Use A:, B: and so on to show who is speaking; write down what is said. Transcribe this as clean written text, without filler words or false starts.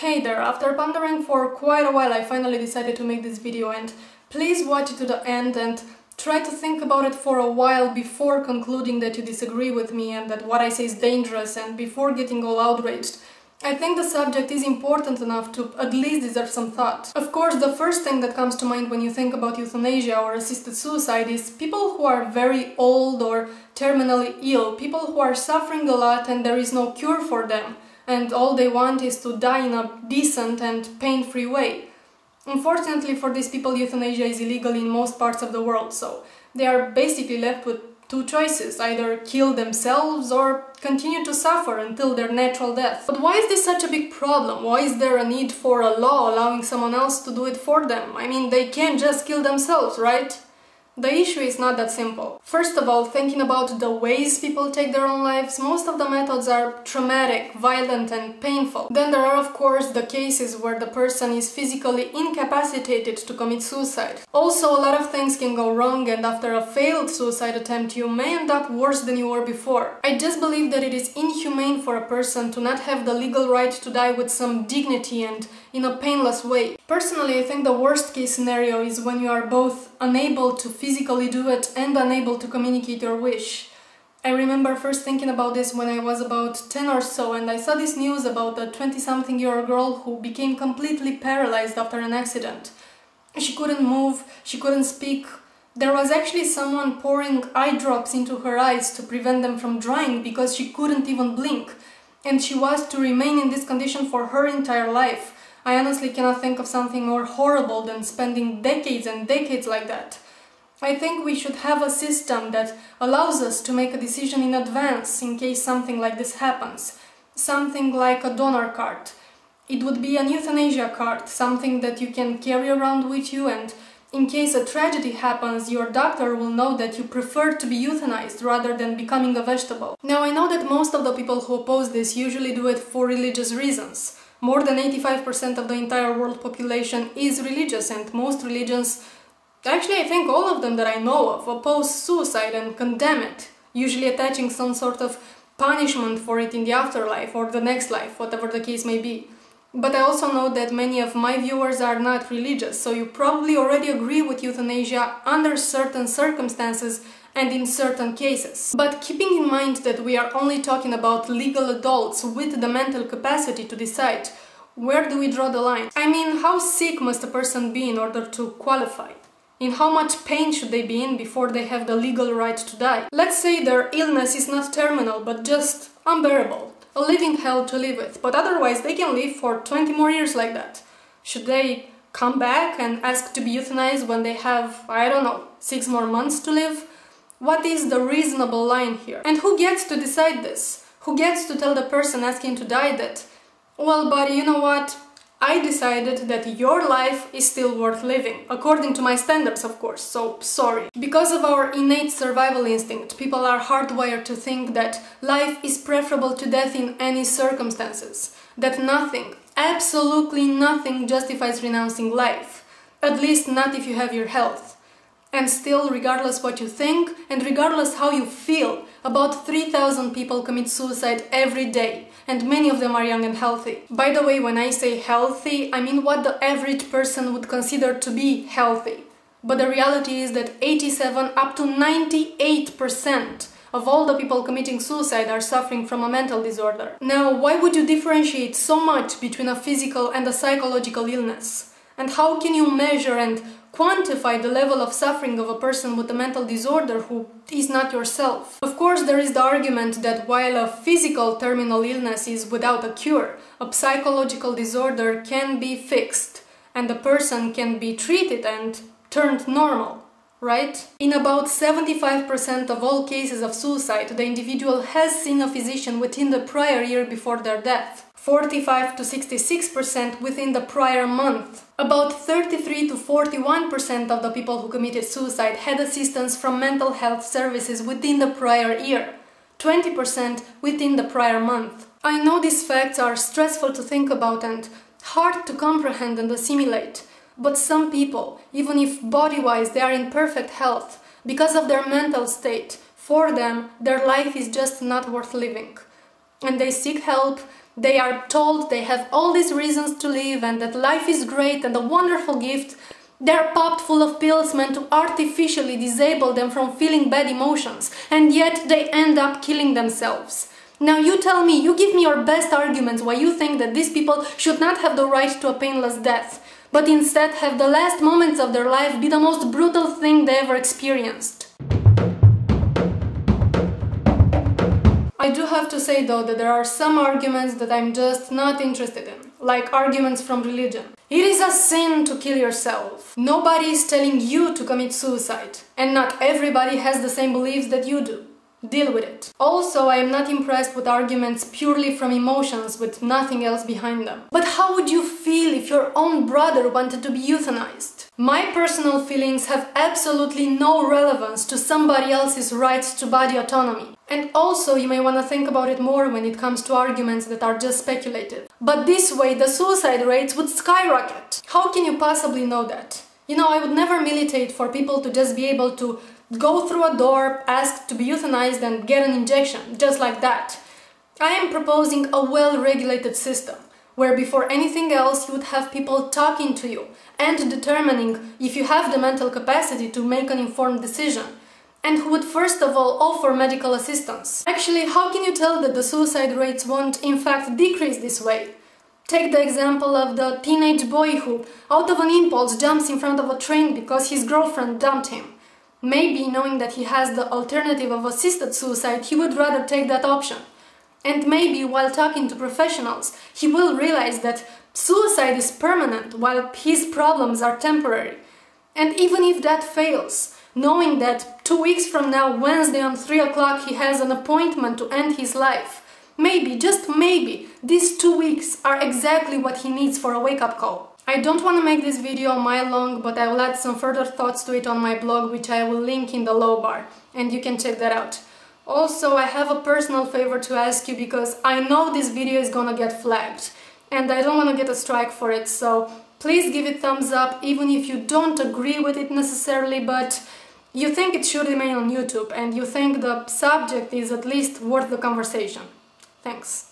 A: Hey there, after pondering for quite a while I finally decided to make this video, and please watch it to the end and try to think about it for a while before concluding that you disagree with me and that what I say is dangerous and before getting all outraged. I think the subject is important enough to at least deserve some thought. Of course, the first thing that comes to mind when you think about euthanasia or assisted suicide is people who are very old or terminally ill, people who are suffering a lot and there is no cure for them, and all they want is to die in a decent and pain-free way. Unfortunately for these people, euthanasia is illegal in most parts of the world, so they are basically left with two choices: either kill themselves or continue to suffer until their natural death. But why is this such a big problem? Why is there a need for a law allowing someone else to do it for them? I mean, they can't just kill themselves, right? The issue is not that simple. First of all, thinking about the ways people take their own lives, most of the methods are traumatic, violent and painful. Then there are of course the cases where the person is physically incapacitated to commit suicide. Also, a lot of things can go wrong, and after a failed suicide attempt you may end up worse than you were before. I just believe that it is inhumane for a person to not have the legal right to die with some dignity and in a painless way. Personally, I think the worst case scenario is when you are both unable to physically do it and unable to communicate your wish. I remember first thinking about this when I was about 10 or so, and I saw this news about a 20-something-year-old girl who became completely paralyzed after an accident. She couldn't move, she couldn't speak. There was actually someone pouring eye drops into her eyes to prevent them from drying because she couldn't even blink. And she was to remain in this condition for her entire life. I honestly cannot think of something more horrible than spending decades and decades like that. I think we should have a system that allows us to make a decision in advance in case something like this happens. Something like a donor card. It would be an euthanasia card, something that you can carry around with you, and in case a tragedy happens, your doctor will know that you prefer to be euthanized rather than becoming a vegetable. Now, I know that most of the people who oppose this usually do it for religious reasons. More than 85% of the entire world population is religious, and most religions, actually I think all of them that I know of, oppose suicide and condemn it, usually attaching some sort of punishment for it in the afterlife or the next life, whatever the case may be. But I also know that many of my viewers are not religious, so you probably already agree with euthanasia under certain circumstances and in certain cases. But keeping in mind that we are only talking about legal adults with the mental capacity to decide, where do we draw the line? I mean, how sick must a person be in order to qualify? In how much pain should they be in before they have the legal right to die? Let's say their illness is not terminal, but just unbearable, a living hell to live with, but otherwise they can live for 20 more years like that. Should they come back and ask to be euthanized when they have, I don't know, 6 more months to live? What is the reasonable line here? And who gets to decide this? Who gets to tell the person asking to die that, well, buddy, you know what? I decided that your life is still worth living, according to my standards, of course, so sorry. Because of our innate survival instinct, people are hardwired to think that life is preferable to death in any circumstances, that nothing, absolutely nothing justifies renouncing life, at least not if you have your health. And still, regardless what you think, and regardless how you feel, about 3,000 people commit suicide every day, and many of them are young and healthy. By the way, when I say healthy, I mean what the average person would consider to be healthy. But the reality is that 87 up to 98% of all the people committing suicide are suffering from a mental disorder. Now, why would you differentiate so much between a physical and a psychological illness? And how can you measure and quantify the level of suffering of a person with a mental disorder who is not yourself? Of course, there is the argument that while a physical terminal illness is without a cure, a psychological disorder can be fixed and the person can be treated and turned normal, right? In about 75% of all cases of suicide, the individual has seen a physician within the prior year before their death. 45 to 66% within the prior month. About 33 to 41% of the people who committed suicide had assistance from mental health services within the prior year. 20% within the prior month. I know these facts are stressful to think about and hard to comprehend and assimilate, but some people, even if body-wise they are in perfect health, because of their mental state, for them, their life is just not worth living. And they seek help, They are told they have all these reasons to live and that life is great and a wonderful gift. They're popped full of pills meant to artificially disable them from feeling bad emotions, and yet they end up killing themselves. Now you tell me, you give me your best arguments why you think that these people should not have the right to a painless death, but instead have the last moments of their life be the most brutal thing they ever experienced. I do have to say though that there are some arguments that I'm just not interested in, like arguments from religion. It is a sin to kill yourself. Nobody is telling you to commit suicide, and not everybody has the same beliefs that you do. Deal with it. Also, I am not impressed with arguments purely from emotions with nothing else behind them. But how would you feel if your own brother wanted to be euthanized? My personal feelings have absolutely no relevance to somebody else's rights to body autonomy. And also, you may want to think about it more when it comes to arguments that are just speculative. But this way, the suicide rates would skyrocket. How can you possibly know that? You know, I would never militate for people to just be able to go through a door, ask to be euthanized and get an injection, just like that. I am proposing a well-regulated system, where before anything else you would have people talking to you and determining if you have the mental capacity to make an informed decision, and who would first of all offer medical assistance. Actually, how can you tell that the suicide rates won't in fact decrease this way? Take the example of the teenage boy who, out of an impulse, jumps in front of a train because his girlfriend dumped him. Maybe, knowing that he has the alternative of assisted suicide, he would rather take that option. And maybe, while talking to professionals, he will realize that suicide is permanent, while his problems are temporary. And even if that fails, knowing that 2 weeks from now, Wednesday on 3 o'clock, he has an appointment to end his life, maybe, just maybe, these 2 weeks are exactly what he needs for a wake-up call. I don't want to make this video a mile long, but I will add some further thoughts to it on my blog, which I will link in the low bar, and you can check that out. Also, I have a personal favor to ask you because I know this video is gonna get flagged, and I don't want to get a strike for it, so please give it thumbs up, even if you don't agree with it necessarily, but you think it should remain on YouTube, and you think the subject is at least worth the conversation. Thanks.